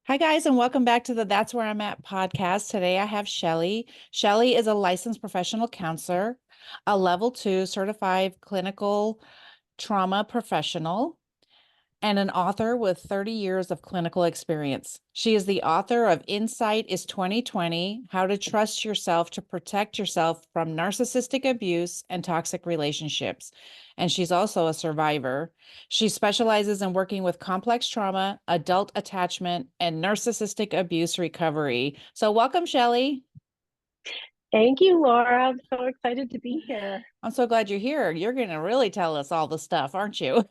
Hi, guys, and welcome back to the That's Where I'm At podcast. Today I have Chelli. Chelli is a licensed professional counselor, a level 2 certified clinical trauma professional, and an author with 30 years of clinical experience. She is the author of Insight is 2020: How to Trust Yourself to Protect Yourself from Narcissistic Abuse and Toxic Relationships. And she's also a survivor. She specializes in working with complex trauma, adult attachment, and narcissistic abuse recovery. So welcome, Chelli. Thank you, Laura. I'm so excited to be here. I'm so glad you're here. You're going to really tell us all the stuff, aren't you?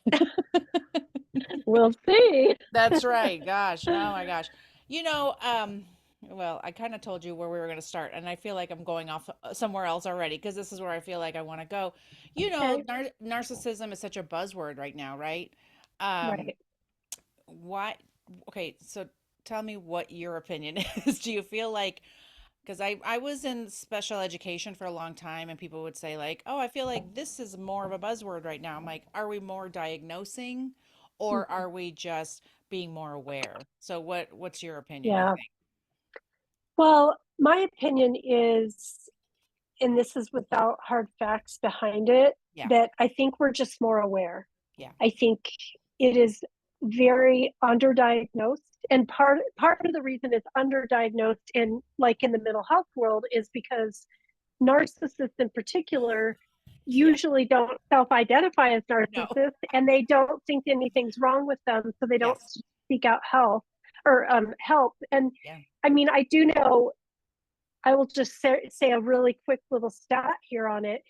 We'll see. That's right. Gosh. Oh my gosh. You know, well, I kind of told you where we were going to start, and I feel like I'm going off somewhere else already because this is where I feel like I want to go. Okay. Narcissism is such a buzzword right now, right? Um, Right. why? Okay, so tell me what your opinion is. Do you feel like, because I was in special education for a long time, and people would say like, "Oh, I feel like this is more of a buzzword right now." I'm like, "Are we more diagnosing, or Mhm. are we just being more aware?" So what's your opinion, you Yeah. think? Well, my opinion is, and this is without hard facts behind it, Yeah. that I think we're just more aware. Yeah. I think it is very underdiagnosed. And part of the reason it's underdiagnosed in the mental health world is because narcissists in particular Yeah. usually don't self-identify as No. narcissists, and they don't think anything's wrong with them, so they don't Yes. seek out help. And Yeah. I mean, I do know, I will just say a really quick little stat here on it.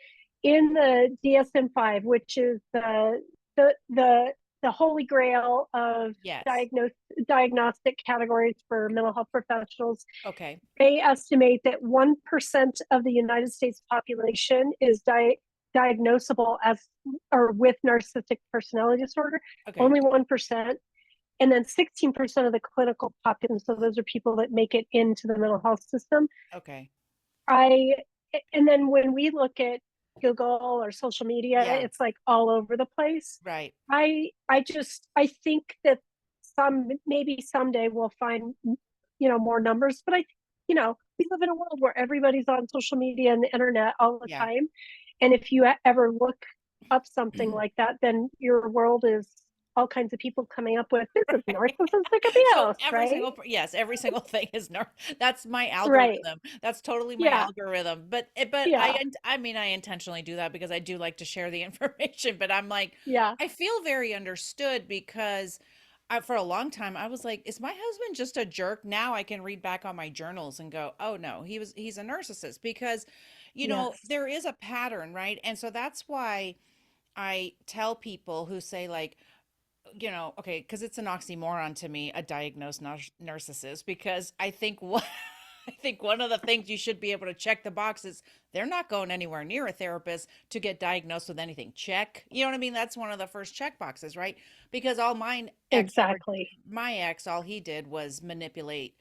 In the DSM-5, which is the the the holy grail of Yes. diagnostic categories for mental health professionals, Okay. they estimate that 1% of the United States population is diagnosable as or with narcissistic personality disorder. Okay. Only 1%. And then 16% of the clinical population, so those are people that make it into the mental health system. Okay. I and then when we look at Google or social media, Yeah. it's like all over the place. Right. I think that maybe someday we'll find more numbers, but we live in a world where everybody's on social media and the internet all the Yeah. time. And if you ever look up something like that, then your world is all kinds of people coming up with this is narcissistic So abuse, every right? single yes, every single thing is that's my Right. algorithm. That's totally my Yeah. algorithm. But Yeah. I mean I intentionally do that because I do like to share the information, but I'm like Yeah. I feel very understood because for a long time I was like, is my husband just a jerk? Now I can read back on my journals and go, "Oh no, he's a narcissist," because Yes. there is a pattern, right? And so that's why I tell people who say like, okay, because it's an oxymoron to me, a diagnosed narcissist, because I think what I think one of the things you should be able to check the box is they're not going anywhere near a therapist to get diagnosed with anything. Check. You know what I mean? That's one of the first check boxes, right? Because all Exactly. my ex, all he did was manipulate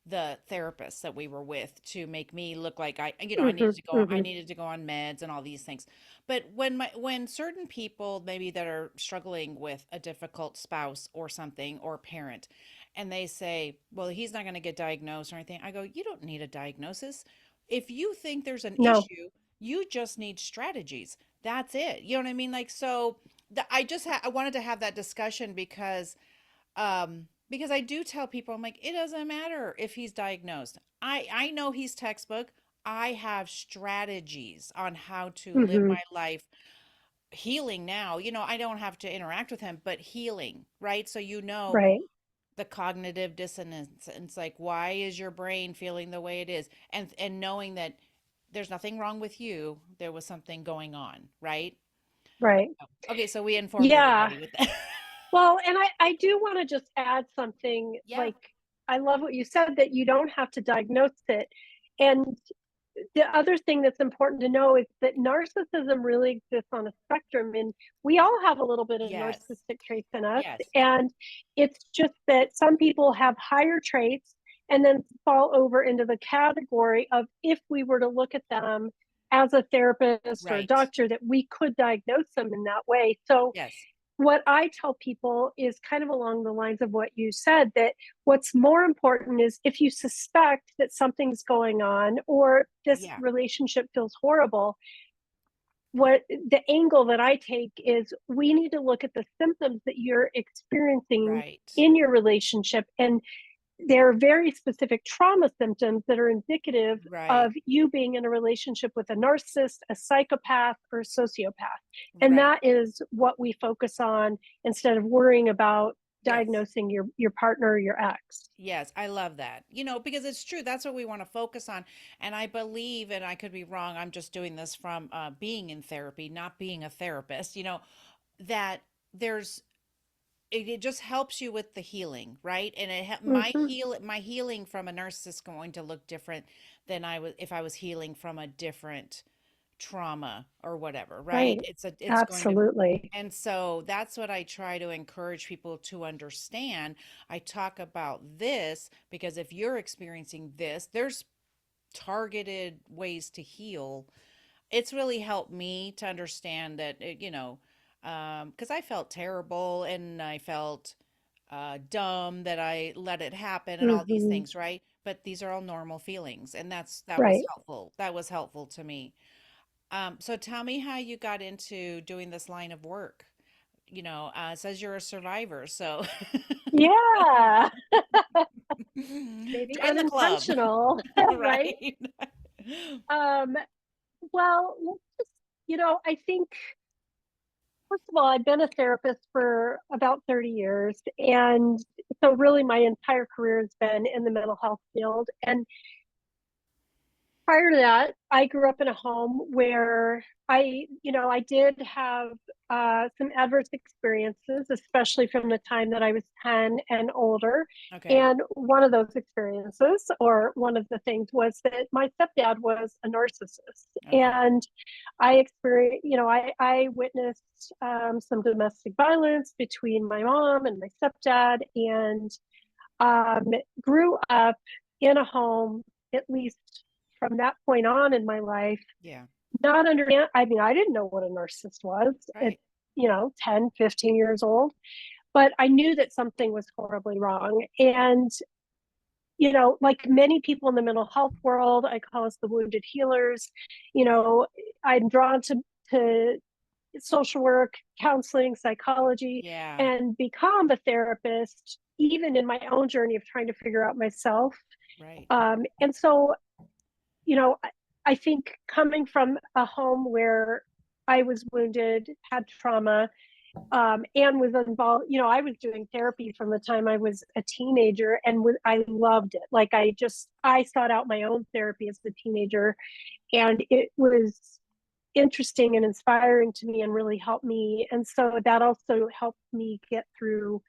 the therapists that we were with to make me look like Hmm. I Hmm. needed to go on meds and all these things. But when certain people maybe that are struggling with a difficult spouse or something or parent, and they say, "Well, he's not going to get diagnosed or anything," I go, "You don't need a diagnosis. If you think there's an No. issue, you just need strategies. That's it." You know what I mean? Like so, I wanted to have that discussion because I do tell people, I'm like, it doesn't matter if he's diagnosed. I know he's textbook. I have strategies on how to live Hmm. my life healing now. I don't have to interact with him, but healing, right? So Right. the cognitive dissonance, and it's like, why is your brain feeling the way it is? And knowing that there's nothing wrong with you, there was something going on, right? Right. Okay, so we informed Yeah. everybody with that. Well, and I do want to just add something. Yeah. Like, I love what you said, that you don't have to diagnose it. And the other thing that's important to know is that narcissism really exists on a spectrum, and we all have a little bit of Yes. narcissistic traits in us. Yes. And it's just that some people have higher traits and then fall over into the category of, if we were to look at them as a therapist or a Right. doctor, that we could diagnose them in that way. So Yes. what I tell people is kind of along the lines of what you said, that what's more important is if you suspect that something's going on or this Yeah. relationship feels horrible, what the angle that I take is we need to look at the symptoms that you're experiencing Right. in your relationship. And there are very specific trauma symptoms that are indicative Right. of you being in a relationship with a narcissist, a psychopath, or a sociopath. And Right. that is what we focus on instead of worrying about Yes. diagnosing your partner or your ex. Yes, I love that. Because it's true. That's what we want to focus on. And I believe, and I could be wrong, I'm just doing this from being in therapy, not being a therapist, that there's it just helps you with the healing, right? And Mm-hmm. my healing from a narcissist is going to look different than I was if I was healing from a different trauma or whatever, right? Right. It's going to, Absolutely. and so that's what I try to encourage people to understand. I talk about this because if you're experiencing this, there's targeted ways to heal. It's really helped me to understand that, because I felt terrible and I felt dumb that I let it happen and all these Mm-hmm. things, right? But these are all normal feelings, and that was Right. helpful. That was helpful to me. So tell me how you got into doing this line of work. It says you're a survivor, so Yeah. Maybe join the club, unintentional, right? right? Um, well, let's just, I think, first of all, I've been a therapist for about 30 years. And so, really, my entire career has been in the mental health field. And prior to that, I grew up in a home where I did have some adverse experiences, especially from the time that I was 10 and older. Okay. And one of those experiences, or one of the things, was that my stepdad was a narcissist. Okay. And I experienced, I witnessed some domestic violence between my mom and my stepdad, and grew up in a home, at least from that point on in my life, Yeah. not understand. I mean, I didn't know what a narcissist was at, Right. 10, 15 years old, but I knew that something was horribly wrong. And, like many people in the mental health world, I call us the wounded healers. You know, I'm drawn to social work, counseling, psychology, Yeah. and become a therapist, even in my own journey of trying to figure out myself. Right. And so, you know, I think coming from a home where I was wounded, had trauma, and was involved, I was doing therapy from the time I was a teenager, and I loved it. Like I sought out my own therapy as a teenager, and it was interesting and inspiring to me and really helped me. And so that also helped me get through,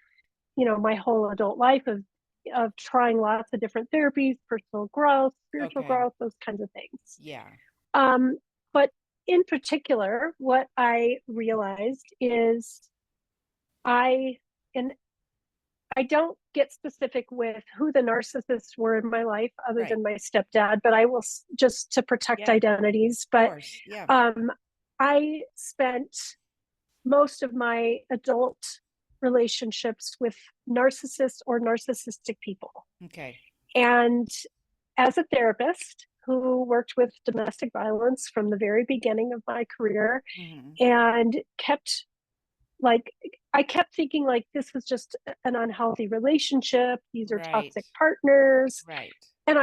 my whole adult life of trying lots of different therapies, personal growth, spiritual Okay. growth, those kinds of things. Yeah. Um, but in particular, what I realized is I and I don't get specific with who the narcissists were in my life other Right. than my stepdad, but I will, just to protect Yeah. Of identities. But course. Yeah. um, I spent most of my adult relationships with narcissists or narcissistic people. Okay. And as a therapist who worked with domestic violence from the very beginning of my career, Hmm. and like I kept thinking, like, this was just an unhealthy relationship, these are Right. toxic partners. Right. And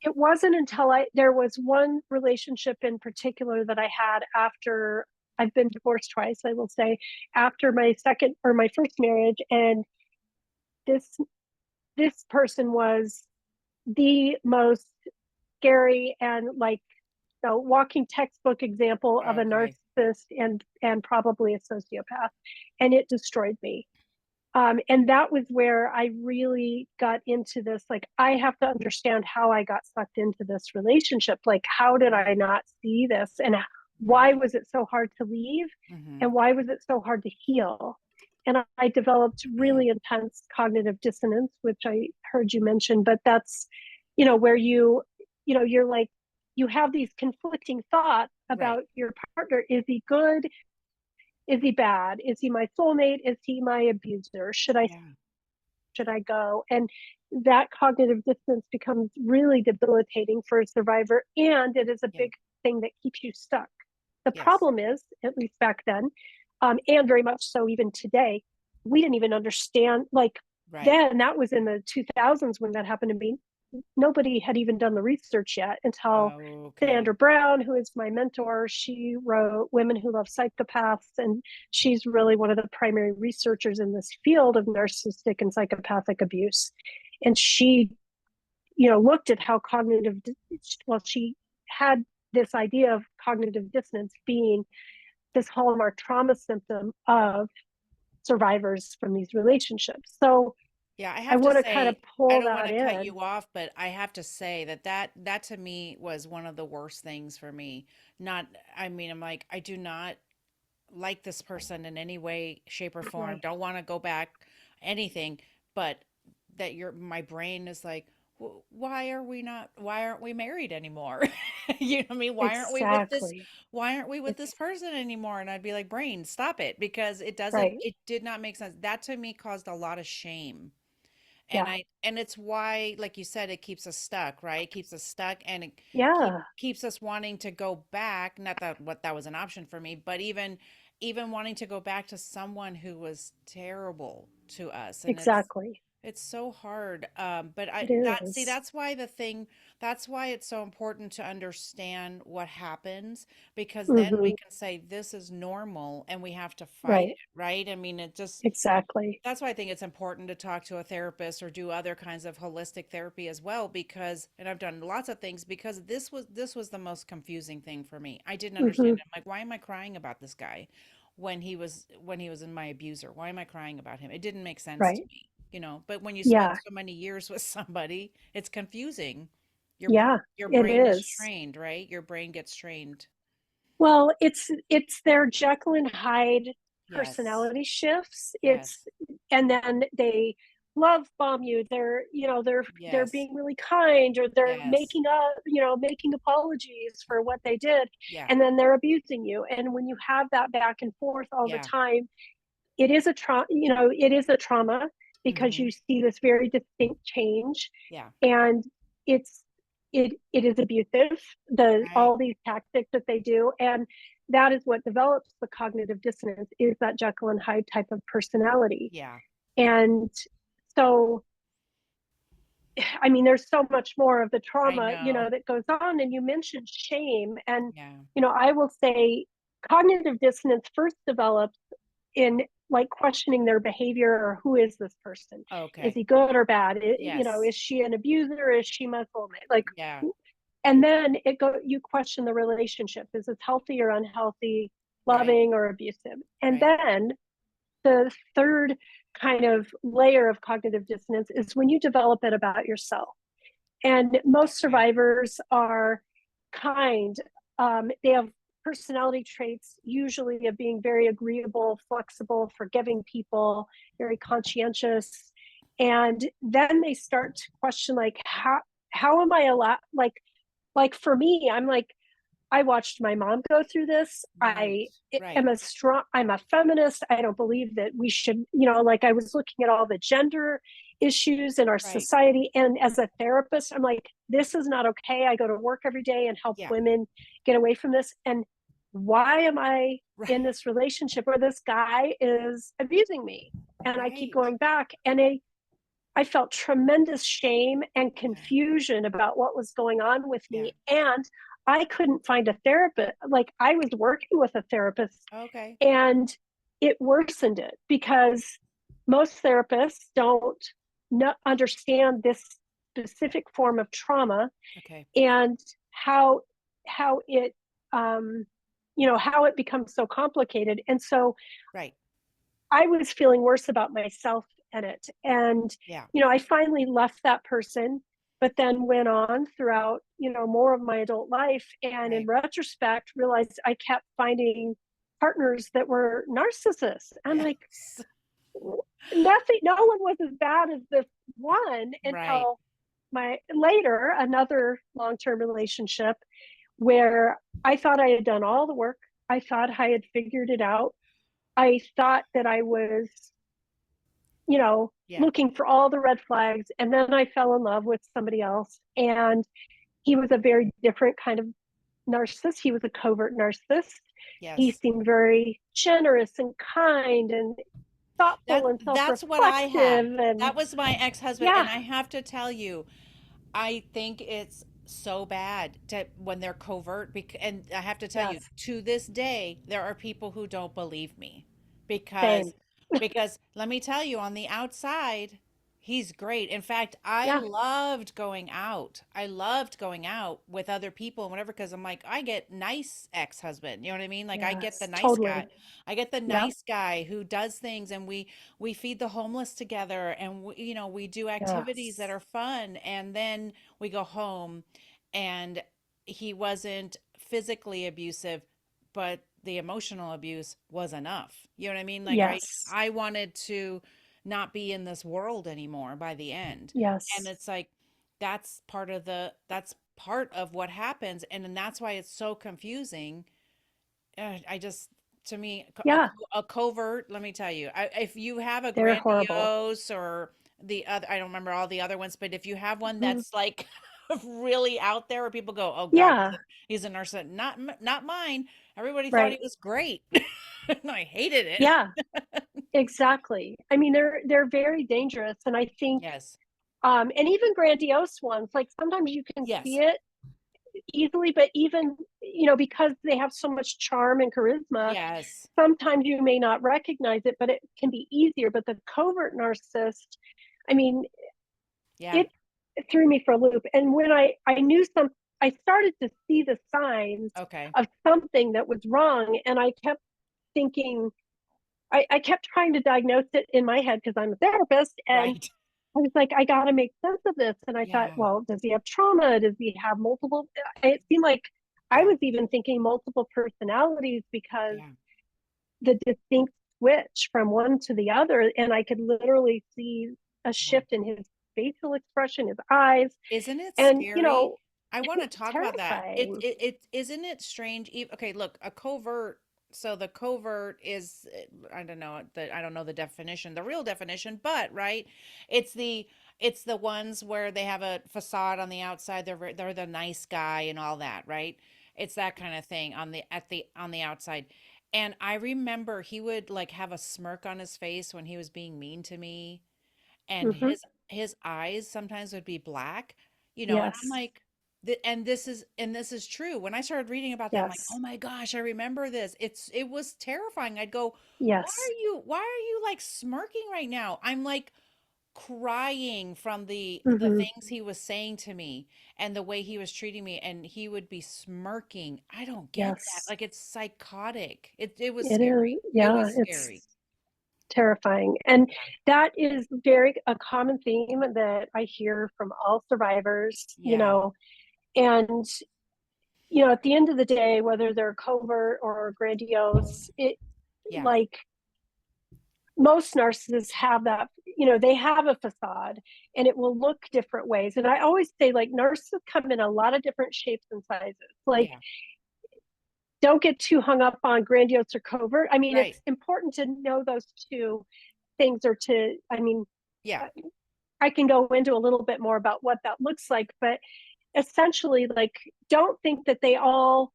it wasn't until there was one relationship in particular that I had after I've been divorced twice, I will say, after my second or my first marriage. And this this person was the most scary and, like, walking textbook example of a Okay. narcissist and probably a sociopath. And it destroyed me. And that was where I really got into this. Like, I have to understand how I got sucked into this relationship. Like, how did I Right. not see this? And why Right. was it so hard to leave? Hmm. And why was it so hard to heal? And I developed really intense cognitive dissonance, which I heard you mention. But that's, where you're like, you have these conflicting thoughts Right. about your partner. Is he good? Is he bad? Is he my soulmate? Is he my abuser? Yeah. Should I go? And that cognitive dissonance becomes really debilitating for a survivor, and it is a Yeah. big thing that keeps you stuck. The Yes. problem is, at least back then, and very much so even today, we didn't even understand. Like Right. then, that was in the 2000s when that happened to me. Nobody had even done the research yet until Okay. Sandra Brown, who is my mentor. She wrote Women Who Love Psychopaths, and she's really one of the primary researchers in this field of narcissistic and psychopathic abuse. And she, looked at how she had this idea of cognitive dissonance being this hallmark trauma symptom of survivors from these relationships. So Yeah, I I have to want to kind of say, I pull don't want that to cut in. you off, but I have to say that to me was one of the worst things for me. Not, I mean, I'm like, I do not like this person in any way, shape, or form. Right. Don't want to go back, anything, but that my brain is like, why aren't we married anymore? You know what I mean? Exactly. Why aren't we with this It's person anymore? And I'd be like, brain, stop it, because right. it did not make sense. That to me caused a lot of shame. Yeah. And it's why, like you said, it keeps us stuck, right? It keeps us stuck, and it Yeah. keeps us wanting to go back. Not that what that was an option for me, but even wanting to go back to someone who was terrible to us. And Exactly. it's so hard. But It is. that's why that's why it's so important to understand what happens, because then we Mm-hmm. can say this is normal and we have to fight Right. it, right? I mean, it just, Exactly. that's why I think it's important to talk to a therapist or do other kinds of holistic therapy as well, because, and I've done lots of things, because this was the most confusing thing for me. I didn't understand Mm-hmm. it. I'm like, why am I crying about this guy when he was in my abuser? Why am I crying about him? It didn't make sense to Right. me, you know. But when you spend Yeah. so many years with somebody, it's confusing. Your Yeah. your It brain is is. trained, right? Your brain gets trained. Well, it's their Jekyll and Hyde Yes. personality shifts. Yes. And then they love bomb you. They're Yes. being really kind, or they're Yes. making apologies for what they did, Yeah. and then they're abusing you. And when you have that back and forth all the Yeah. time, it is a trauma, because Mm-hmm. you see this very distinct change, Yeah. and it's it is abusive, the Right. all these tactics that they do, and that is what develops the cognitive dissonance, is that Jekyll and Hyde type of personality. Yeah. And so, I mean, there's so much more of the I trauma, know. that goes on. And you mentioned shame, and Yeah. I will say cognitive dissonance first develops in, like, questioning their behavior, or who is this person? Is Okay. he good or bad? Yes. Is she an abuser? Is she my soulmate? Like, Yeah. and then you question the relationship. Is it healthy or unhealthy, Right. loving or abusive? And Right. then the third kind of layer of cognitive dissonance is when you develop it about yourself. And most Okay. survivors are kind. They have personality traits usually of being very agreeable, flexible, forgiving people, very conscientious. And then they start to question, like, how am I allowed, like for me, I'm like, I watched my mom go through this. Right. I Right. am I'm a feminist. I don't believe that we should, like, I was looking at all the gender issues in our Right. society. And as a therapist, I'm like, this is not okay. I go to work every day and help Yeah. women get away from this. And why am I Right. in this relationship where this guy is abusing me? And I keep Right. going back. And I felt tremendous shame and Yeah. confusion about what was going on with Yeah. me. And I couldn't find a therapist. Like, I was working with a therapist, Okay. and it worsened it, because most therapists don't understand this specific form of trauma, Okay. and how it how it becomes so complicated. And so Right. I was feeling worse about myself in it. And, Yeah. I finally left that person, but then went on throughout, more of my adult life. And in Right. retrospect, realized I kept finding partners that were narcissists. I'm like, Yes. nothing, no one was as bad as this one, Right. until my later, another long-term relationship where I thought I had done all the work. I thought I had figured it out. I thought that I was, you know, Yeah. looking for all the red flags. And then I fell in love with somebody else. And he was a very different kind of narcissist. He was a covert narcissist. He Yes. seemed very generous and kind and thoughtful and That's what I had. self-reflective. And That was my ex-husband, yeah, and I have to tell you, I think it's so bad to when they're covert and I have to tell you, yes, to this day, there are people who don't believe me same. because let me tell you, on the outside, he's great. In fact, I Yeah, loved going out. I loved going out with other people and whatever because I'm like, I get nice ex-husband. You know what I mean? Like I get the yes, nice guy. totally. I get the Yep, nice guy who does things and we feed the homeless together and we do activities that yes, are fun and then we go home and he wasn't physically abusive, but the emotional abuse was enough. You know what I mean? Like yes, I wanted to not be in this world anymore by the end. And yes, it's like that's part of what happens and then that's why it's so confusing. I just to me yeah, a covert, let me tell you, if you have a they're horrible. grandiose or the other, I don't remember all the other ones, but if you have one Mhm. that's like really out there where people go, oh God, Yeah, he's a narcissist. Not mine. Everybody thought he right. was great. And I hated it. Yeah, exactly. I mean, they're very dangerous, and I think, Yes. and even grandiose ones, like sometimes you can see Yes. it easily, but even, because they have so much charm and charisma, Yes. sometimes you may not recognize it, but it can be easier. But the covert narcissist, I mean, Yeah. it, it threw me for a loop. And when I knew I started to see the signs Okay. of something that was wrong, and I kept thinking, I kept trying to diagnose it in my head because I'm a therapist, and Right. I was like, I got to make sense of this. And I thought, Yeah. well, does he have trauma? Does he have multiple? It seemed like I Yeah. was even thinking multiple personalities because Yeah. the distinct switch from one to the other. And I could literally see a Yeah. shift in his facial expression, his eyes. Isn't it And, scary? I want to it's talk about that. terrifying. It isn't it strange? Okay, look, a covert. So the covert is I don't know I don't know the definition, the real definition, but right, it's the it's the ones where they have a facade on the outside. They're the nice guy and all that, right? It's that kind of thing on the outside. And I remember he would like have a smirk on his face when he was being mean to me and Hmm. his eyes sometimes would be black, and I'm Yes. like and this is true. When I started reading about that, I'm like, "Oh Yes. my gosh, I remember this." It was terrifying. I'd go, Yes. why are you like smirking right now?" I'm like crying from the Hmm. things he was saying to me and the way he was treating me and he would be smirking. I don't get that. Yes. Like it's psychotic. It was It is. scary. It Yeah. was It's scary. terrifying. And that is very a common theme that I hear from all survivors, Yeah. and at the end of the day, whether they're covert or grandiose, it Yeah. like most narcissists have that, they have a facade and it will look different ways. And I always say, like, narcissists come in a lot of different shapes and sizes. Like, Yeah. don't get too hung up on grandiose or covert. I mean, Right. it's important to know those two things, or I mean, Yeah. I can go into a little bit more about what that looks like, but essentially, like, don't think that they all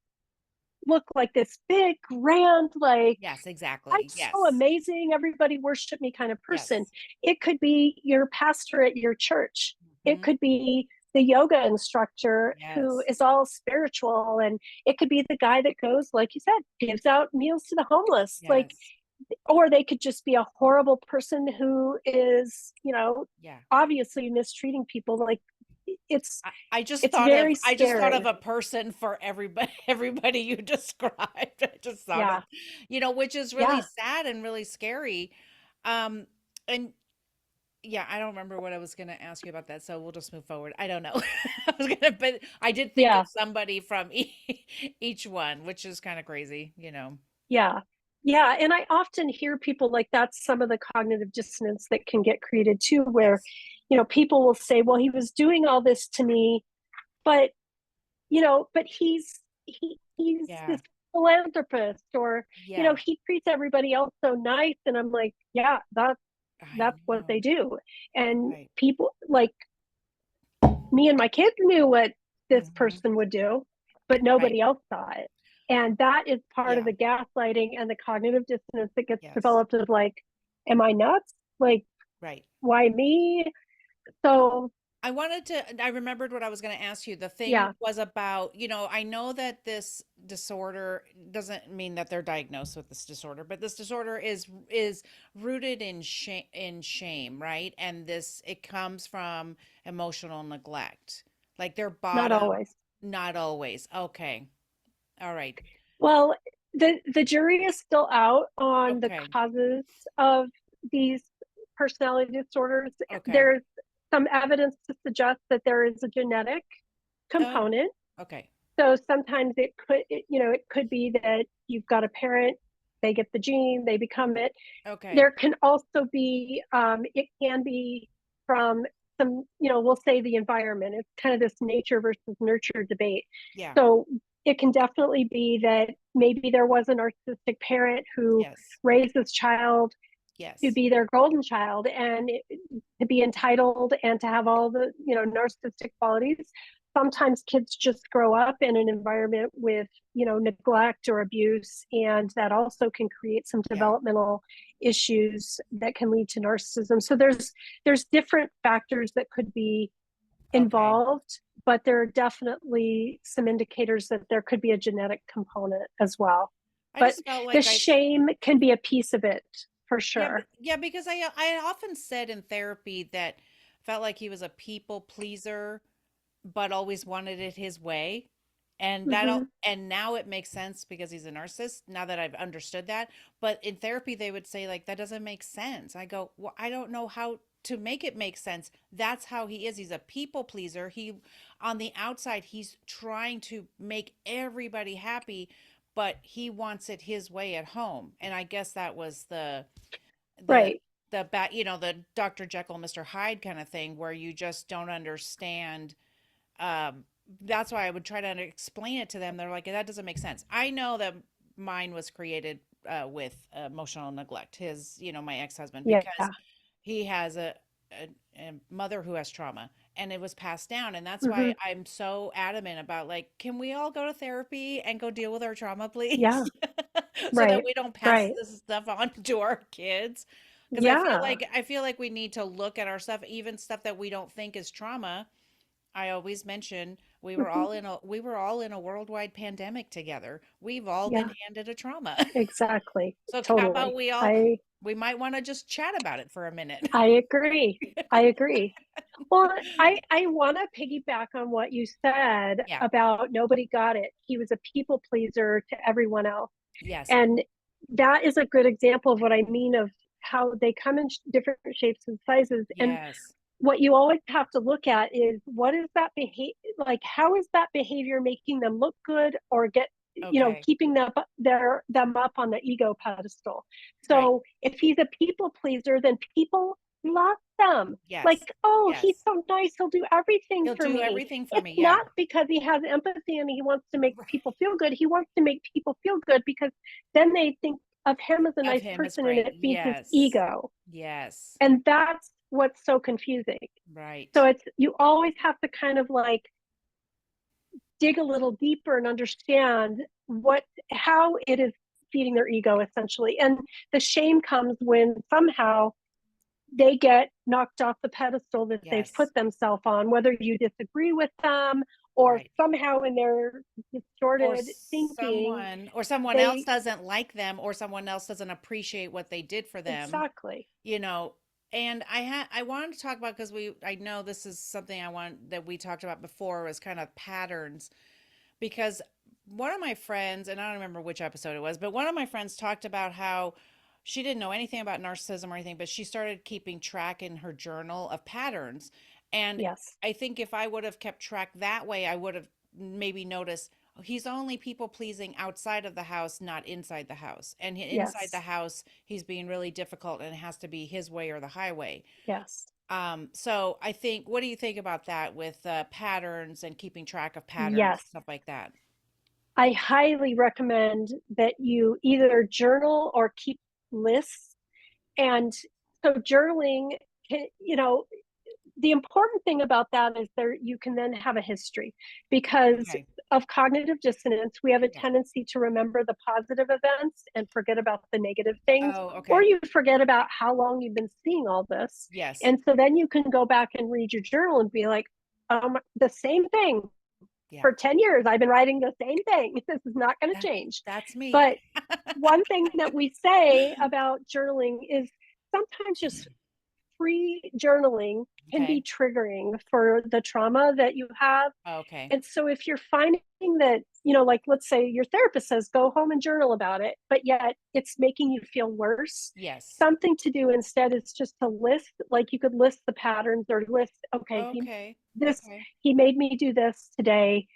look like this big, grand, like, Yes, I'm exactly. so Yes. amazing, everybody worship me kind of person. Yes. It could be your pastor at your church. It Hmm. could be the yoga instructor who Yes. is all spiritual. And it could be the guy that goes, like you said, gives out meals to the homeless. Like, Yes. or they could just be a horrible person who is, Yeah. obviously mistreating people. Like, it's it's very I just thought of scary. a person for everybody everybody you described. I just thought of, Yeah. which is really Yeah. sad and really scary. And yeah, I don't remember what I was going to ask you about that, so we'll just move forward. I don't know. But I did think of Yeah. somebody from each one, which is kind of crazy. Yeah. Yeah. And I often hear people, like, that's some of the cognitive dissonance that can get created too, where, Yes. people will say, well, he was doing all this to me, but, but he's Yeah. this philanthropist, or Yeah. he treats everybody else so nice, and I'm like, yeah, I that's what they know. do. And Right. people like me and my kids knew what this Hmm. person would do, but Right. nobody else saw it. And that is part of Yeah. the gaslighting and the cognitive dissonance that gets Yes. developed of like, am I nuts? Like, Right. why me? So I remembered what I was going to ask you. The thing yeah, was about, I know that this disorder doesn't mean that they're diagnosed with this disorder, but this disorder is rooted in shame, right? And it comes from emotional neglect. Like their not bottom, always. not always. Okay. All right. Well, the jury is still out on the Okay. causes of these personality disorders. Okay. There's some evidence to suggest that there is a genetic Oh, component. okay. So sometimes it could be that you've got a parent, they get the gene, they become it. Okay. There can also be, it can be from some, we'll say the environment. It's kind of this nature versus nurture debate. Yeah. So it can definitely be that maybe there was a narcissistic parent who Yes. raised this child to Yes. be their golden child, and to be entitled and to have all the narcissistic qualities. Sometimes kids just grow up in an environment with neglect or abuse, and that also can create some Yeah. developmental issues that can lead to narcissism. So there's different factors that could be Okay. involved, but there are definitely some indicators that there could be a genetic component as well. I But just felt the like shame can be a piece of it for yeah, sure. yeah, because I often said in therapy that felt like he was a people pleaser, but always wanted it his way. Mm-hmm. And now it makes sense because he's a narcissist, now that I've understood that. But in therapy, they would say, like, that doesn't make sense. I go, well, I don't know how to make it make sense. That's how he is. He's a people pleaser. On the outside, he's trying to make everybody happy, but he wants it his way at home. And I guess that was the Right. the Dr. Jekyll, Mr. Hyde kind of thing, where you just don't understand. um that's why I would try to explain it to them. They're like, that doesn't make sense. I know that mine was created with emotional neglect, my ex-husband, Yeah. because he has a mother who has trauma, and it was passed down. And that's Mm-hmm. why I'm so adamant about, like, can we all go to therapy and go deal with our trauma, please? Yeah. So that Right. we don't pass Right. this stuff on to our kids. Because Yeah. I feel like we need to look at our stuff, even stuff that we don't think is trauma. I always mention Mm-hmm. we were all in a worldwide pandemic together. We've all been Yeah. handed a trauma. Exactly. So how about Totally. we might want to just chat about it for a minute. I agree. I agree. Well, I want to piggyback on what you said Yeah. about nobody got it. He was a people pleaser to everyone else. Yes. And that is a good example of what I mean, of how they come in different shapes and sizes. And Yes. what you always have to look at is, what is that behavior, like how is that behavior making them look good, or get Okay. keeping them up on the ego pedestal. Right. So if he's a people pleaser, then people love them, Yes. like, oh, he's Yes. so nice, he'll do everything He'll for do me. everything for It's me. Yeah. not because he has empathy and he wants to make people feel good. He wants to make people feel good because then they think of him as a Of nice him is person, and great. it feeds his Yes. ego. Yes. And that's what's so confusing. Right. So it's, you always have to kind of like dig a little deeper and understand how it is feeding their ego, essentially. And the shame comes when somehow they get knocked off the pedestal that they've Yes. put themselves on, whether you disagree with them or Right. somehow in their Or distorted thinking, someone else they, doesn't like them, or someone else doesn't appreciate what they did for them, exactly. you know. And I wanted to talk about, because I know this is something I want that we talked about before, was kind of patterns. Because one of my friends, and I don't remember which episode it was, but one of my friends talked about how she didn't know anything about narcissism or anything, but she started keeping track in her journal of patterns. And Yes. I think if I would have kept track that way, I would have maybe noticed, oh, he's only people pleasing outside of the house, not inside the house. And inside the Yes. house, he's being really difficult, and it has to be his way or the highway. Yes. So I think, what do you think about that with patterns and keeping track of patterns, Yes. stuff like that? I highly recommend that you either journal or keep lists. And so journaling can, the important thing about that is there you can then have a history, because Okay. of cognitive dissonance we have a Yeah. tendency to remember the positive events and forget about the negative things, Oh, or okay. you forget about how long you've been seeing all this. Yes. And so then you can go back and read your journal and be like, the same thing Yeah. for 10 years I've been writing the same thing. This is not going to That, change. that's me. But one thing that we say about journaling is sometimes just free journaling can be Okay. triggering for the trauma that you have. Okay. And so if you're finding that, like let's say your therapist says, go home and journal about it, but yet it's making you feel worse, Yes. something to do instead is just to list, like you could list the patterns or list, okay, Okay. this, Okay. he made me do this today.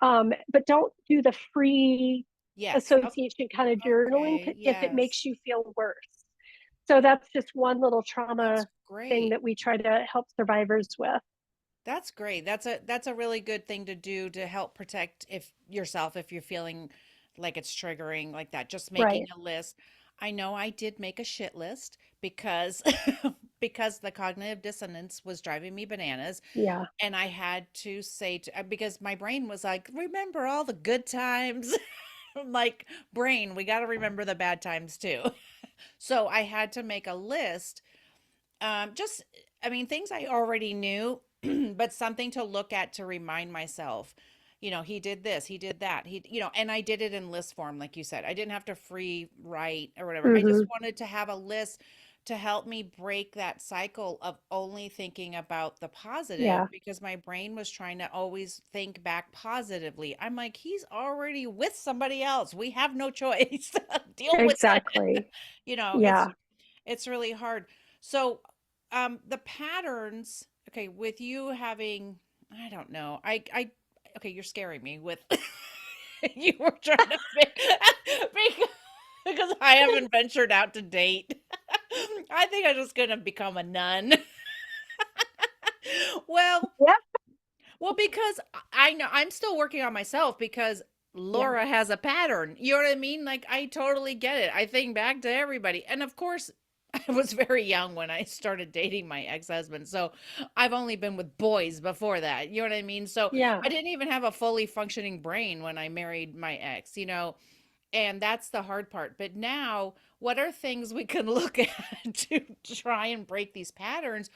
But don't do the free Yes. association kind of journaling Okay. if it Yes. makes you feel worse. So that's just one little That's trauma thing great. that we try to help survivors with. That's great. That's a really good thing to do to help protect if yourself if you're feeling like it's triggering like that. Just making Right. a list. I know I did make a shit list because because the cognitive dissonance was driving me bananas, Yeah. and I had to say because my brain was like, "Remember all the good times." I'm like, "Brain, we got to remember the bad times too." So I had to make a list. Just, I mean, things I already knew, but something to look at to remind myself, he did this, he did that, and I did it in list form, like you said. I didn't have to free write or whatever. I just Hmm. wanted to have a list to help me break that cycle of only thinking about the positive Yeah. because my brain was trying to always think back positively. I'm like, he's already with somebody else. We have no choice. Deal with it. Exactly. You know, it's Yeah. it's really hard. So, the patterns, okay, with you having, I don't know, okay, you're scaring me with, you were trying to because, because I haven't ventured out to date. I think I'm just gonna become a nun. Well, Yep. well, because I know I'm still working on myself because Yeah. Laura has a pattern. You know what I mean? Like I totally get it. I think back to everybody. And of course, I was very young when I started dating my ex-husband. So I've only been with boys before that. You know what I mean? So I Yeah. didn't even have a fully functioning brain when I married my ex. And that's the hard part. But now, what are things we can look at to try and break these patterns?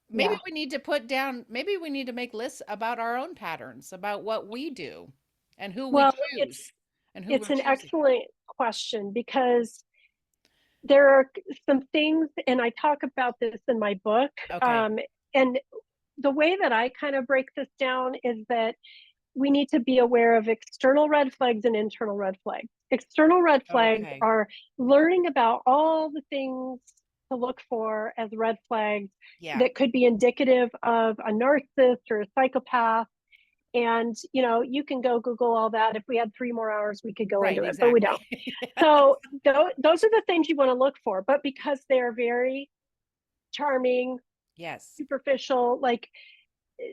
Maybe Yeah. we need to put down, maybe we need to make lists about our own patterns, about what we do and who we Well, choose and who it's we're an choosing. excellent question, because there are some things, and I talk about this in my book. Okay. Um, and the way that I kind of break this down is that we need to be aware of external red flags and internal red flags. External red flags Okay. are learning about all the things to look for as red flags Yeah. that could be indicative of a narcissist or a psychopath. And, you can go Google all that. If we had 3 more hours, we could go Right. into it, but we Exactly. don't. So those are the things you want to look for. But because they're very charming, Yes. superficial, like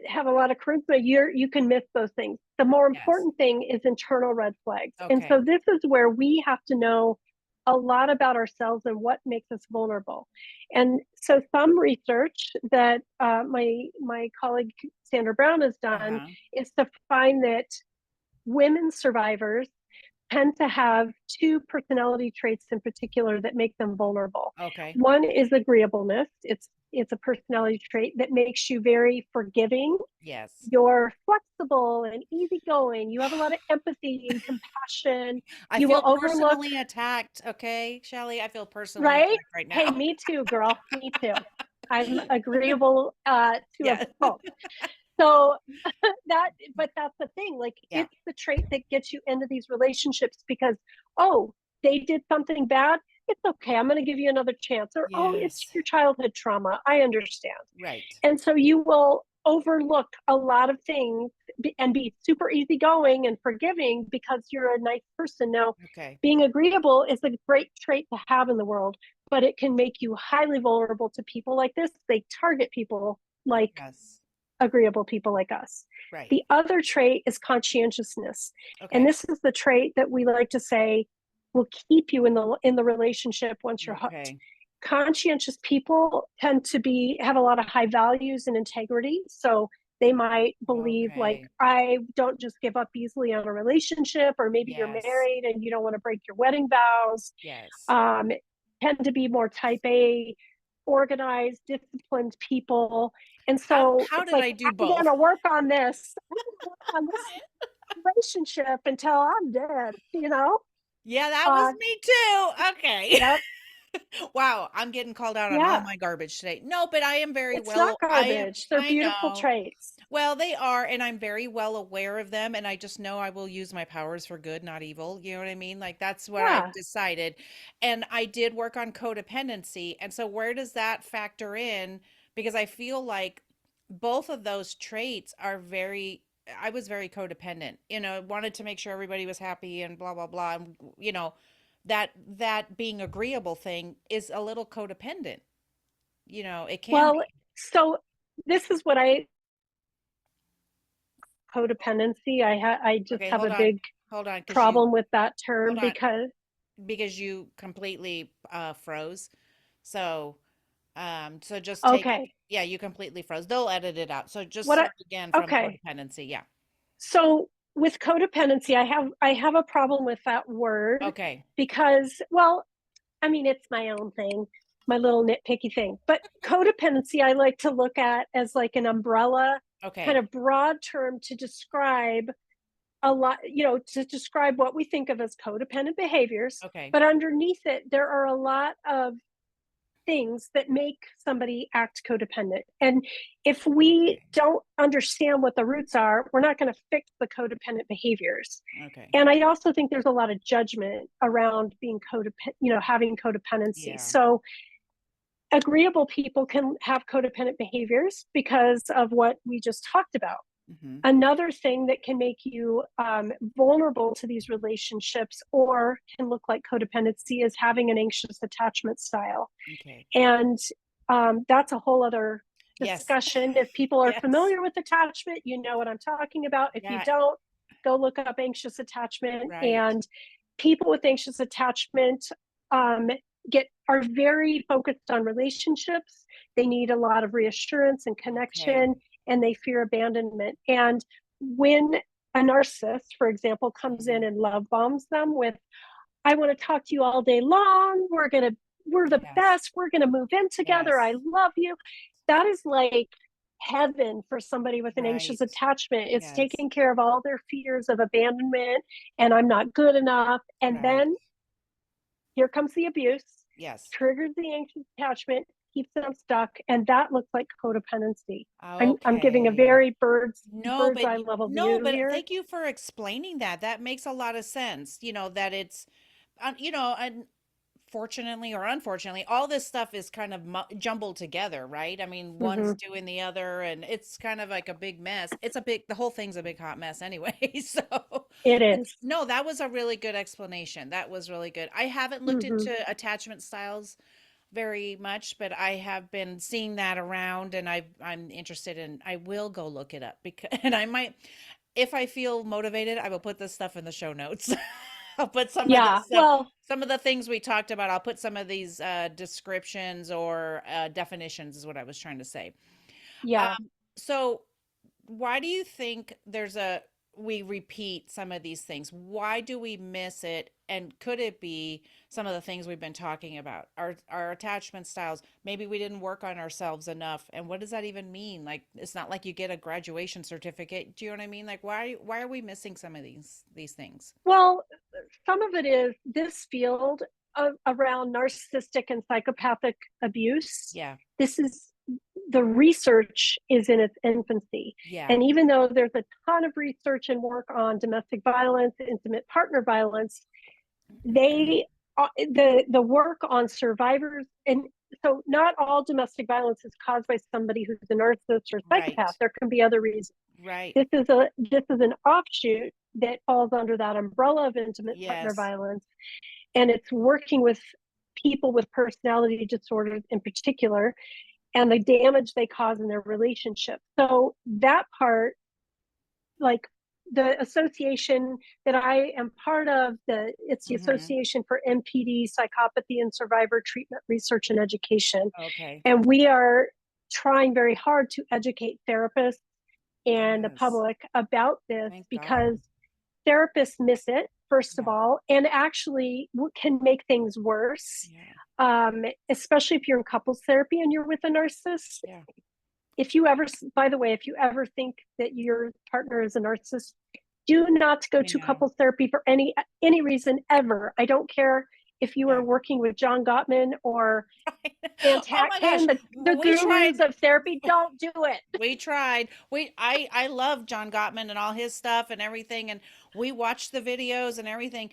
have a lot of charisma, you can miss those things. The more Yes. important thing is internal red flags. And Okay. so this is where we have to know a lot about ourselves and what makes us vulnerable. And so some research that my colleague Sandra Brown has done Uh-huh. is to find that women survivors tend to have two personality traits in particular that make them vulnerable. Okay. One is agreeableness. It's a personality trait that makes you very forgiving. Yes. You're flexible and easygoing. You have a lot of empathy and compassion. I You will feel overlook, personally attacked. Okay, Shelly, I feel personally right? attacked right Hey, now. me too, girl. Me too. I'm agreeable to a Yeah. fault. So but that's the thing. Like, Yeah. it's the trait that gets you into these relationships because, oh, they did something bad. It's okay. I'm going to give you another chance. Or, oh, it's Yes. your childhood trauma. I understand. Right. And so you will overlook a lot of things and be super easygoing and forgiving because you're a nice person. Now, Okay. being agreeable is a great trait to have in the world, but it can make you highly vulnerable to people like this. They target people like Yes. agreeable people like us. Right. The other trait is conscientiousness. And Okay. this is the trait that we like to say will keep you in the relationship once you're hooked. Okay. Conscientious people tend to have a lot of high values and integrity. So they might believe like, Okay. I don't just give up easily on a relationship, or maybe you're Yes. married and you don't want to break your wedding vows. Yes. Tend to be more type A, organized, disciplined people. And How so how it's did like, I do I'm going both? to work on this. I'm going to work on this relationship until I'm dead, Yeah, that was Uh, me too. Okay. yep. Wow, I'm getting called out on all Yeah. my garbage today. No, but I am very It's not well, I am, garbage. They're I beautiful know. traits. Well, they are, and I'm very well aware of them, and I just know I will use my powers for good, not evil. You know what I mean? Like that's what I've Yeah. decided. And I did work on codependency. And so where does that factor in? Because I feel like both of those traits are very, I was very codependent, wanted to make sure everybody was happy and blah, blah, blah. And, that being agreeable thing is a little codependent. It can Well, be. so this is what codependency. I just Okay, have a hold on. big Hold on, problem with that hold term on. because Because you completely froze. So so just take it. okay, Yeah, you completely froze. They'll edit it out. So just what start again from okay. codependency. Yeah. So with codependency, I have a problem with that word Okay. because, well, I mean, it's my own thing, my little nitpicky thing. But codependency, I like to look at as like an umbrella, kind Okay. of broad term to describe to describe what we think of as codependent behaviors. Okay. But underneath it, there are a lot of things that make somebody act codependent. And if we Okay. don't understand what the roots are, we're not going to fix the codependent behaviors. Okay. And I also think there's a lot of judgment around being codependent, having codependency. Yeah. So agreeable people can have codependent behaviors because of what we just talked about. Mm-hmm. Another thing that can make you vulnerable to these relationships or can look like codependency is having an anxious attachment style. Okay. And that's a whole other Yes. discussion. If people are Yes. familiar with attachment, you know what I'm talking about. If you Yeah. don't, go look up anxious attachment. Right. And people with anxious attachment um, are very focused on relationships. They need a lot of reassurance and Okay. connection, and they fear abandonment. And when a narcissist, for example, comes Mm-hmm. in and love bombs them with, I want to talk to you all day long. We're the Yes. best. We're going to move in together. I Yes. love you. That is like heaven for somebody with an anxious Right. attachment. It's Yes. taking care of all their fears of abandonment and I'm not good enough. And Right. then here comes the abuse, Yes. triggers the anxious attachment, keeps them stuck, and that looks like codependency. I'm giving a Okay. very No, bird's but eye level no, view but here. thank you for explaining that. That makes a lot of sense. That it's, and fortunately or unfortunately, all this stuff is kind of jumbled together, right? I mean, one's Mm-hmm. doing the other, and it's kind of like a big mess. The whole thing's a big hot mess anyway. So, It but is. no, that was a really good explanation. That was really good. I haven't looked Mm-hmm. into attachment styles very much, but I have been seeing that around and I'm interested in I will go look it up because and I might if I feel motivated, I will put this stuff in the show notes. I'll put some of Yeah. this stuff Well, some of the things we talked about. I'll put some of these descriptions or definitions is what I was trying to say. yeah. So why do you think we repeat some of these things? Why do we miss it? And could it be some of the things we've been talking about? Our attachment styles. Maybe we didn't work on ourselves enough. And what does that even mean? Like it's not like you get a graduation certificate. Do you know what I mean? Like why are we missing some of these things? Well, some of it is this field around narcissistic and psychopathic abuse. Yeah. This is the research is in its infancy. Yeah. And even though there's a ton of research and work on domestic violence, intimate partner violence, they the work on survivors, and so not all domestic violence is caused by somebody who's a narcissist or Right. psychopath. There can be other reasons. Right. This is an offshoot that falls under that umbrella of intimate partner Yes. violence, and it's working with people with personality disorders in particular. and the damage they cause in their relationship. So that part, like the association that I am part of, it's the Association for MPD, Psychopathy, and Survivor Treatment Research and Education. Okay. And we are trying very hard to educate therapists and the public about this, Thank because God. therapists miss it, first of all, and actually can make things worse. Especially if you're in couples therapy and you're with a narcissist. If you ever, by the way, if you ever think that your partner is a narcissist, do not go to couples therapy for any reason ever. I don't care if you are working with John Gottman or Oh my gosh, the gurus of therapy. Don't do it. We tried. I love John Gottman and all his stuff and everything, and we watched the videos and everything.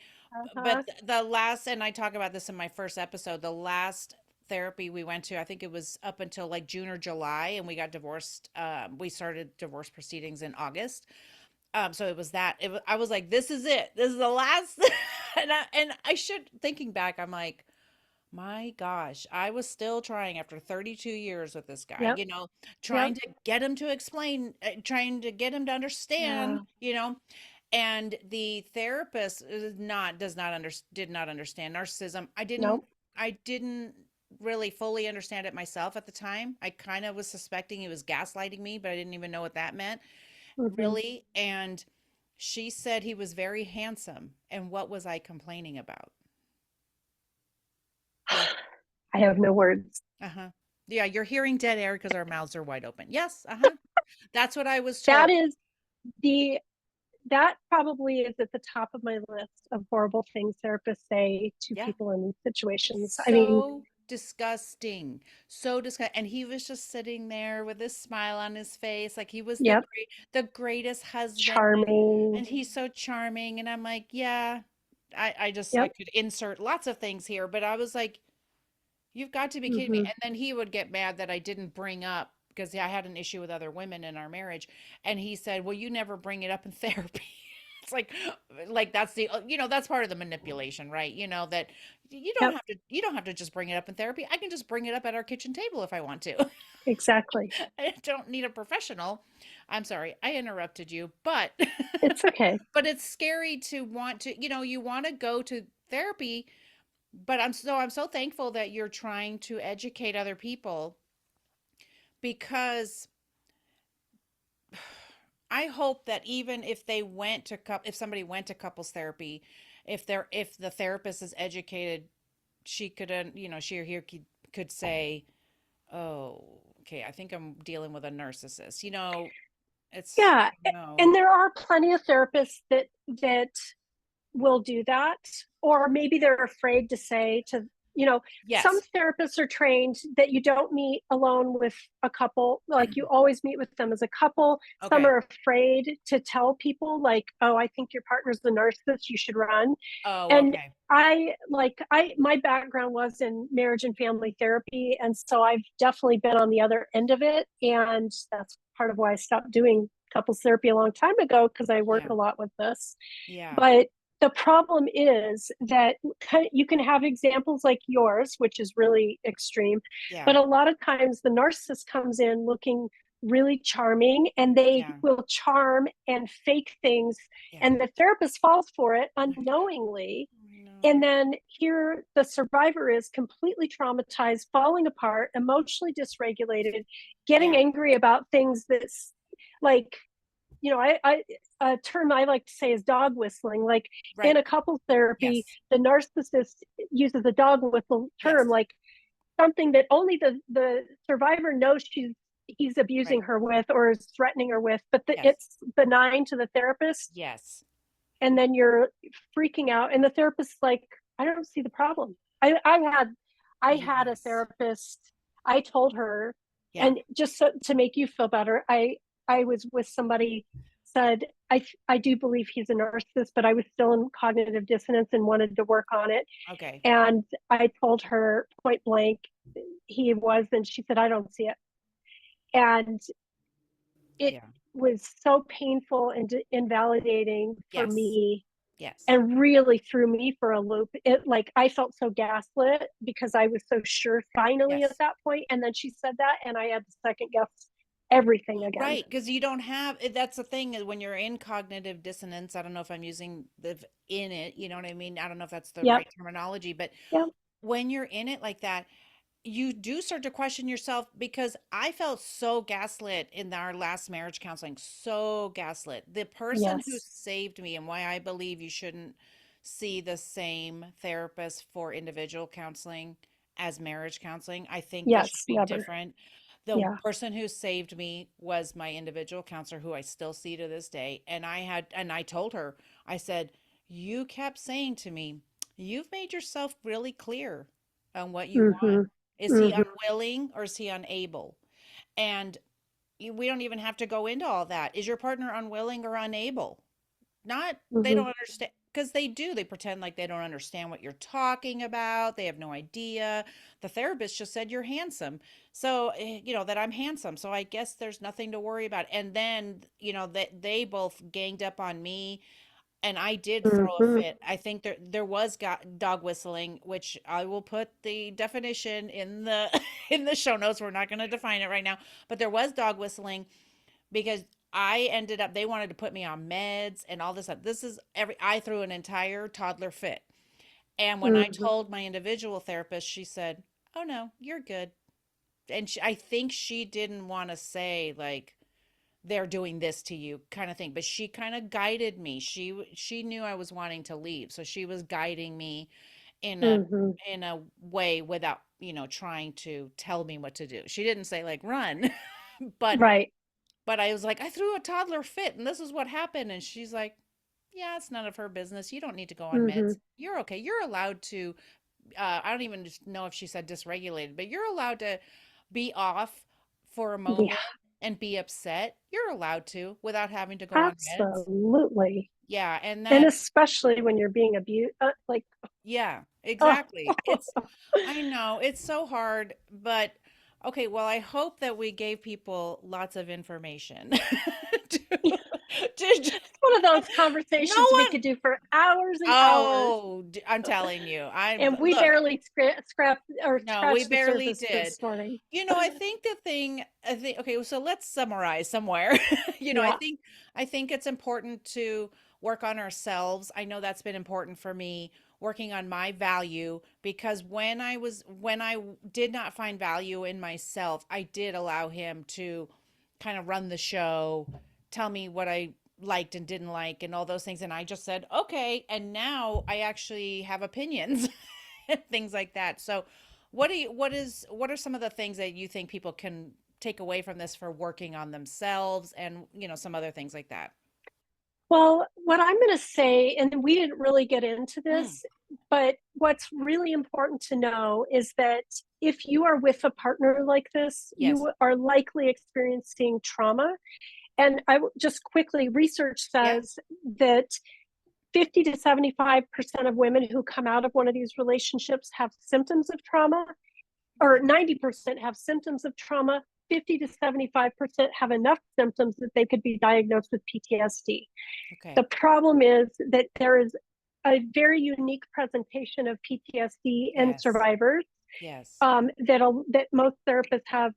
But the last, and I talk about this in my first episode, the last therapy we went to, I think it was up until like June or July, and we got divorced. We started divorce proceedings in August. So it was that. I was like, this is it. This is the last. and I should, thinking back, I'm like, my gosh, I was still trying after 32 years with this guy, trying to get him to explain, trying to get him to understand, and the therapist did not understand narcissism. I didn't really fully understand it myself at the time. I kind of was suspecting he was gaslighting me, but I didn't even know what that meant, really. And she said he was very handsome. And what was I complaining about? I have no words. Yeah, you're hearing dead air because our mouths are wide open. Yes, that's what I was told. That probably is at the top of my list of horrible things therapists say to people in these situations. So disgusting. So disgusting. And he was just sitting there with this smile on his face, like he was the greatest husband. Charming. And he's so charming. And I'm like, yeah, I could insert lots of things here, but I was like, you've got to be kidding me. And then he would get mad that I didn't bring up, because I had an issue with other women in our marriage. And he said, well, you never bring it up in therapy. It's like that's that's part of the manipulation, right? That you don't have to just bring it up in therapy. I can just bring it up at our kitchen table if I want to. Exactly. I don't need a professional. I'm sorry, I interrupted you, but it's okay. But it's scary to want to, you want to go to therapy, but I'm so thankful that you're trying to educate other people, because I hope that even if somebody went to couples therapy, if the therapist is educated, she could, she or he could say, oh, okay, I think I'm dealing with a narcissist. It's and there are plenty of therapists that will do that, or maybe they're afraid to say to some therapists are trained that you don't meet alone with a couple, like you always meet with them as a couple. Some are afraid to tell people, like, oh, I think your partner's the narcissist, you should run. And my background was in marriage and family therapy, and so I've definitely been on the other end of it, and that's part of why I stopped doing couples therapy a long time ago, because I work a lot with this. But the problem is that you can have examples like yours, which is really extreme, but a lot of times the narcissist comes in looking really charming, and they will charm and fake things, and the therapist falls for it unknowingly. And then here the survivor is completely traumatized, falling apart, emotionally dysregulated, getting angry about things that's like, a term I like to say is dog whistling. Like in a couples therapy, the narcissist uses a dog whistle term, like something that only the survivor knows he's abusing her with or is threatening her with, but it's benign to the therapist. And then you're freaking out, and the therapist's like, I don't see the problem. I had a therapist, I told her, and just to make you feel better, I was with somebody, said, I do believe he's a narcissist, but I was still in cognitive dissonance and wanted to work on it. And I told her point blank he was, and she said, I don't see it. And it was so painful and invalidating for me Yes. and really threw me for a loop. It, like, I felt so gaslit because I was so sure finally at Yes. that point, and then she said that, and I had to second guess everything again. Right, because you don't have that's the thing is when you're in cognitive dissonance. I don't know if I'm using the in it, you know what I mean? I don't know if that's the Yep. right terminology, but Yep. when you're in it like that, you do start to question yourself because I felt so gaslit in our last marriage counseling, so gaslit. The person who Yes. saved me and why I believe you shouldn't see the same therapist for individual counseling as marriage counseling. I think they should Yes. be Never. different. The Yeah. person who saved me was my individual counselor who I still see to this day. And I told her, I said, you kept saying to me, you've made yourself really clear on what you want. Mm-hmm. Is he Mm-hmm. unwilling or is he unable? And we don't even have to go into all that. Is your partner unwilling or unable? Not, they Mm-hmm. don't understand because they do. They pretend like they don't understand what you're talking about. They have no idea. The therapist just said you're handsome. So, that I'm handsome. So I guess there's nothing to worry about. And then, that they both ganged up on me and I did throw a Mm-hmm. fit. I think there was dog whistling, which I will put the definition in the in the show notes. We're not going to define it right now, but there was dog whistling because I ended up they wanted to put me on meds and all this stuff. This is I threw an entire toddler fit. And when I Mm-hmm. told my individual therapist, she said, "Oh no, you're good." And I think she didn't want to say like they're doing this to you kind of thing, but she kind of guided me. She knew I was wanting to leave, so she was guiding me in a Mm-hmm. in a way without trying to tell me what to do. She didn't say like run, but Right. I was like, I threw a toddler fit and this is what happened. And she's like, yeah, it's none of her business. You don't need to go on Mm-hmm. meds. You're okay. You're allowed to I don't even know if she said dysregulated, but you're allowed to be off for a Yeah. moment and be upset. You're allowed to without having to go on meds. Absolutely. Yeah, and And that especially when you're being abused, like, yeah, oh, exactly. I know, it's so hard, but okay, well, I hope that we gave people lots of information to, to it's one of those no conversations we one could do for hours and hours, oh, I'm telling you. I and we look, barely scrap or no, we scratch the barely surface did. this morning. I think, okay, so let's summarize somewhere. Yeah. I think it's important to work on ourselves. I know that's been important for me, working on my value, because when I did not find value in myself, I did allow him to kind of run the show, tell me what I liked and didn't like and all those things. And I just said, okay. And now I actually have opinions and things like that. So what are some of the things that you think people can take away from this for working on themselves and, some other things like that? Well, what I'm going to say, and we didn't really get into Mm, this, but what's really important to know is that if you are with a partner like this, yes. you are likely experiencing trauma. And just quickly, research Yeah. says that 50 to 75% of women who come out of one of these relationships have symptoms of trauma, or Okay. 90% have symptoms of trauma. 50 to 75% have enough symptoms that they could be diagnosed with PTSD. Okay. The problem is that there is a very unique presentation of PTSD in Yes. survivors, Yes. that most therapists have.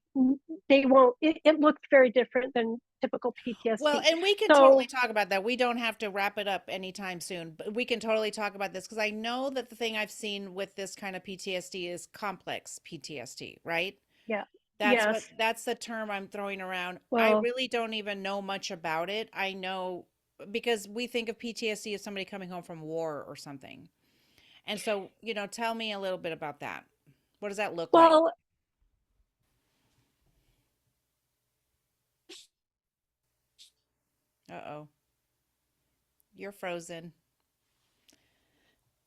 They won't. It looks very different than typical Well, PTSD. and we can totally So talk about that. We don't have to wrap it up anytime soon, but we can totally talk about this because I know that the thing I've seen with this kind of PTSD is complex PTSD, right? yeah, yes. That's the term I'm throwing around. I Well, really don't even know much about it. I know because we think of PTSD as somebody coming home from war or something. And so, tell me a little bit about that. What does that look like? well, Uh-oh. You're frozen.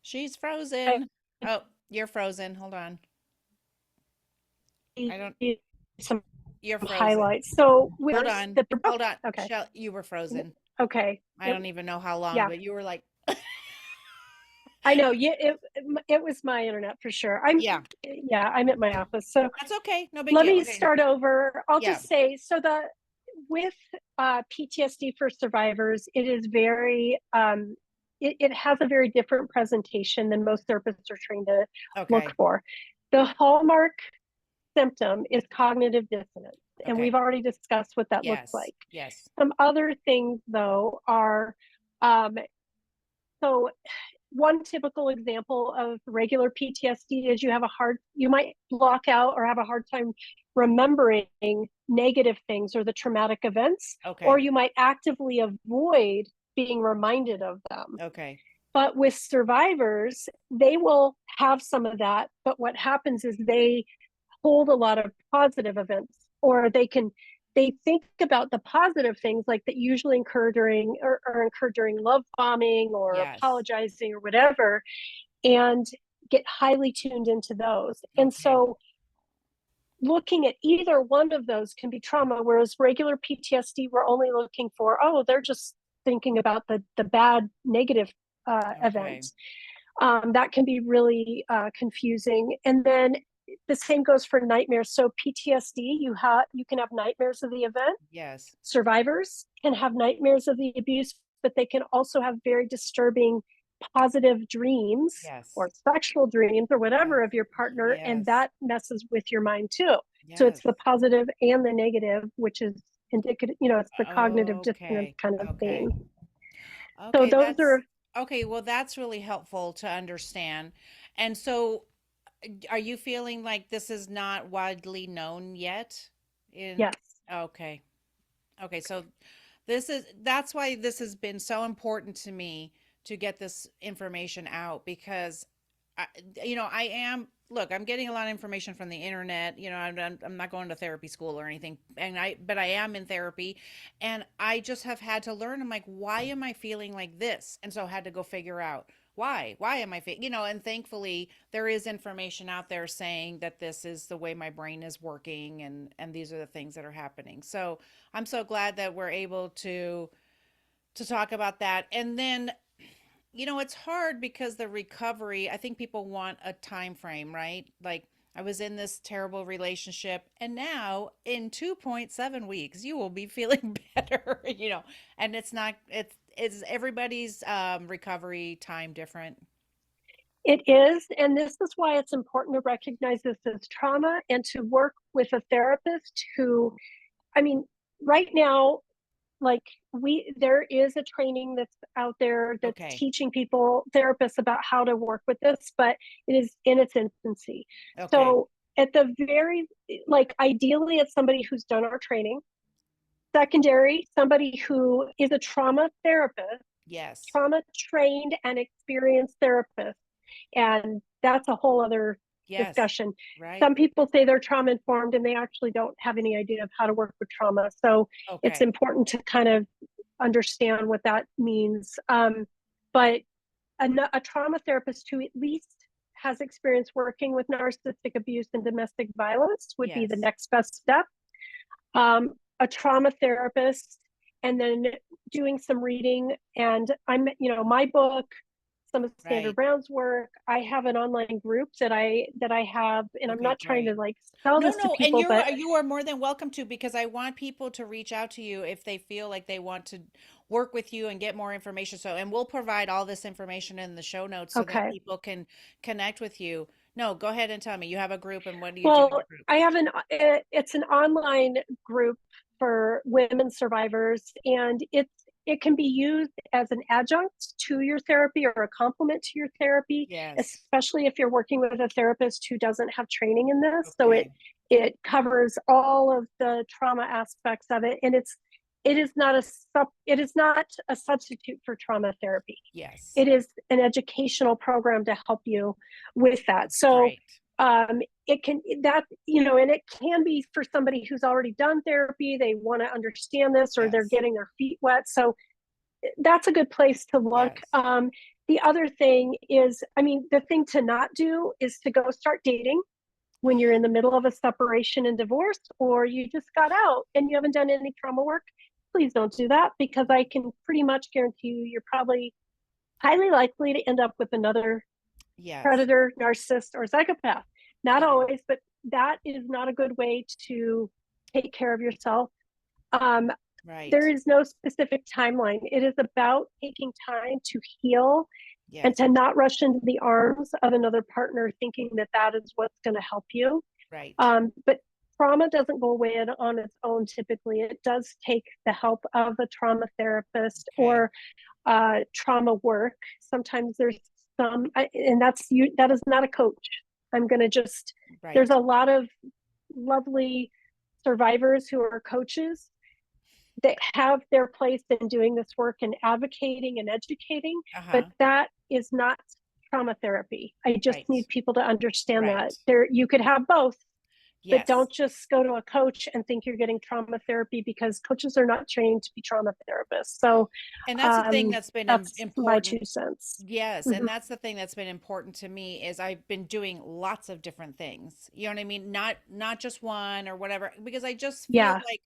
She's frozen. Oh, you're frozen. Hold on. I don't some You're frozen. highlights. So Hold with on. the Hold on. okay, You were frozen. okay, I don't even know how long, yeah. but you were like, I know. Yeah, it was my internet for sure. yeah, I'm at my office. So that's okay. No big let deal. me Okay. start over. I'll Yeah. just say, so with PTSD for survivors, it is very it has a very different presentation than most therapists are trained to look Okay. for. The hallmark symptom is cognitive dissonance, and Okay. we've already discussed what that looks Yes. like. Yes. Some other things, though, are um, so one typical example of regular PTSD is you might block out or have a hard time remembering negative things or the traumatic events, or Okay. you might actively avoid being reminded of them. Okay. But with survivors, they will have some of that. But what happens is they hold a lot of positive events, or they think about the positive things like that usually occur during love bombing or Yes. apologizing or whatever, and get highly tuned into those. And Okay. so looking at either one of those can be trauma, whereas regular PTSD, we're only looking for, oh, they're just thinking about the bad negative Okay. events. That can be really confusing. And then the same goes for nightmares. So PTSD, you can have nightmares of the event. Yes. Survivors can have nightmares of the abuse, but they can also have very disturbing positive dreams Yes. or sexual dreams or whatever Yes. of your partner, and Yes. that messes with your mind too. So it's Yes. the positive and the negative, which is indicative, it's the cognitive dissonance Okay. kind of Okay. theme. So Okay, those that's are, okay. Well, that's really helpful to understand. And so, are you feeling like this is not widely known yet? In yes. okay. Okay, so that's why this has been so important to me to get this information out because I, I am look, I'm getting a lot of information from the internet. I'm not going to therapy school or anything, but I am in therapy, and I just have had to learn. I'm like, why am I feeling like this? And so I had to go figure out why am I feeling, and thankfully there is information out there saying that this is the way my brain is working, and these are the things that are happening. So I'm so glad that we're able to talk about that. And then it's hard because the recovery, I think people want a time frame, right? Like I was in this terrible relationship and now in 2.7 weeks you will be feeling better, and it's everybody's recovery time different. It is. And this is why it's important to recognize this as trauma and to work with a therapist who, I mean, right now, like there is a training that's out there that's Okay. teaching people, therapists, about how to work with this, but it is in its infancy. Okay. So at the very, like ideally it's somebody who's done our training. Secondary, somebody who is a trauma therapist, Yes. trauma trained and experienced therapist, and that's a whole other Yes. discussion. Right. Some people say they're trauma informed and they actually don't have any idea of how to work with trauma. So it's Okay. important to kind of understand what that means. But a trauma therapist who at least has experience working with narcissistic abuse and domestic violence would be the Yes. next best step. A trauma therapist, and then doing some reading. And my book, some of Sandra Right. Brown's work. I have an online group that I have, and I'm Okay, not trying to great. like sell No, this to no, and people, but you are more than welcome to, because I want people to reach out to you if they feel like they want to work with you and get more information. So, and we'll provide all this information in the show notes so that okay. people can connect with you. No, go ahead and tell me. You have a group, and what do you do in Well, your group? I have it's an online group for women survivors, and it can be used as an adjunct to your therapy or a complement to your therapy, Yes. especially if you're working with a therapist who doesn't have training in this. So it Okay. it covers all of the trauma aspects of it, and it is not a substitute for trauma therapy. Yes. It is an educational program to help you with that. So Great. it can that and it can be for somebody who's already done therapy. They want to understand this, or they're Yes. getting their feet wet. So that's a good place to look. Yes. The other thing is, the thing to not do is to go start dating when you're in the middle of a separation and divorce, or you just got out and you haven't done any trauma work. Please don't do that, because I can pretty much guarantee you're probably highly likely to end up with another Yes. predator, narcissist, or psychopath. Not Yeah. always, but that is not a good way to take care of yourself. Um, Right. There is no specific timeline. It is about taking time to heal and Yes. to not rush into the arms of another partner thinking that that is what's going to help you. Right. But trauma doesn't go away on its own typically. It does take the help of a trauma therapist Okay. or trauma work. Sometimes there's some, and that is not a coach. I'm going to just, there's Right. a lot of lovely survivors who are coaches that have their place in doing this work and advocating and educating, but Uh-huh. that is not trauma therapy. I just Right. need people to understand Right. that you could have both, but Yes. don't just go to a coach and think you're getting trauma therapy, because coaches are not trained to be trauma therapists. So And that's the thing that's been that's my important. 2 cents. Yes, and Mm-hmm. that's the thing that's been important to me is I've been doing lots of different things. You know what I mean? Not just one or whatever, because I just feel Yeah, like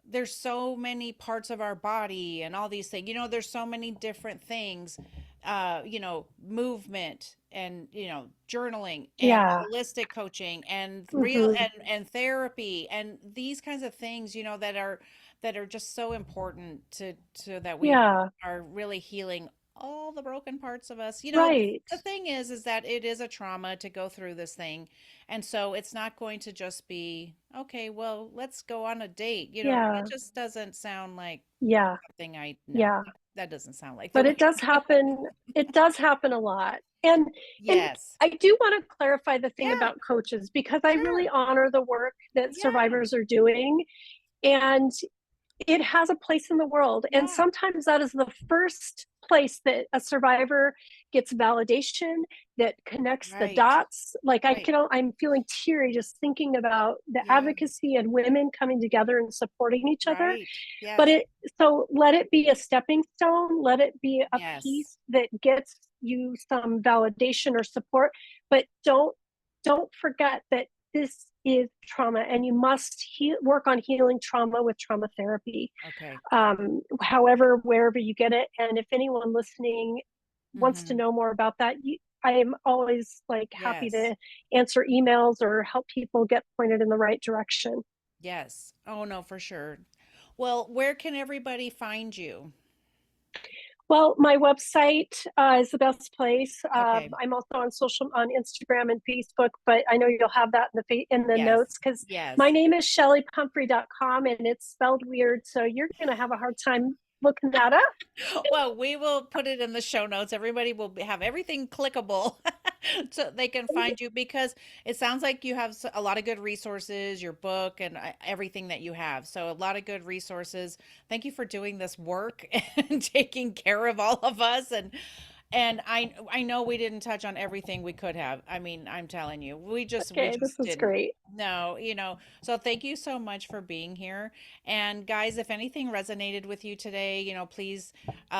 there's so many parts of our body and all these things. There's so many different things. Movement and journaling and yeah. holistic coaching and real Mm-hmm. and therapy and these kinds of things, that are just so important to that we Yeah, are really healing all the broken parts of us. right. The thing is that it is a trauma to go through this thing. And so it's not going to just be, okay, well, let's go on a date. That Yeah, just doesn't sound like yeah, something I know. yeah. That doesn't sound like the But way. it does happen. It does happen a lot. And Yes. I do want to clarify the thing Yeah, about coaches, because I really sure. honor the work that Yeah. survivors are doing. And it has a place in the world. And Yeah. sometimes that is the first place that a survivor gets validation, that connects the Right. dots. Like Right. I'm feeling teary just thinking about the Yeah. advocacy and women coming together and supporting each other. Right. But Yes. so let it be a stepping stone, let it be a Yes. piece that gets you some validation or support, but don't forget that this is trauma, and you must work on healing trauma with trauma therapy. Okay. However, wherever you get it. And if anyone listening wants to Mm-hmm. know more about that, I am always like happy Yes. to answer emails or help people get pointed in the right direction. Yes. Oh no, for sure. Well, where can everybody find you? Well, my website is the best place. Okay. I'm also on Instagram and Facebook, but I know you'll have that in the Yes. notes, because my Yes. name is shellypumphrey.com and it's spelled weird, so you're going to have a hard time looking that up. Well, we will put it in the show notes. Everybody will have everything clickable so they can find you, because it sounds like you have a lot of good resources, your book and everything that you have. So a lot of good resources. Thank you for doing this work and taking care of all of us. And I know we didn't touch on everything we could have. I mean, I'm telling you, we Okay, this just is didn't. great. No, so thank you so much for being here. And guys, if anything resonated with you today, please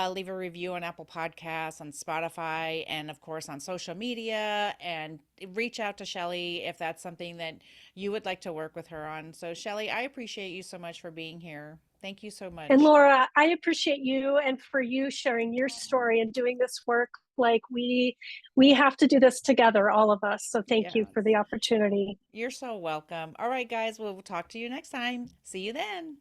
leave a review on Apple Podcasts, on Spotify, and of course on social media. And reach out to Chelli if that's something that you would like to work with her on. So, Chelli, I appreciate you so much for being here. Thank you so And much. Laura, I appreciate you and for you sharing your story and doing this work. Like we have to do this together, all of us. So thank you for Yes. the opportunity. You're so welcome. All right, guys, we'll talk to you next time. See you then.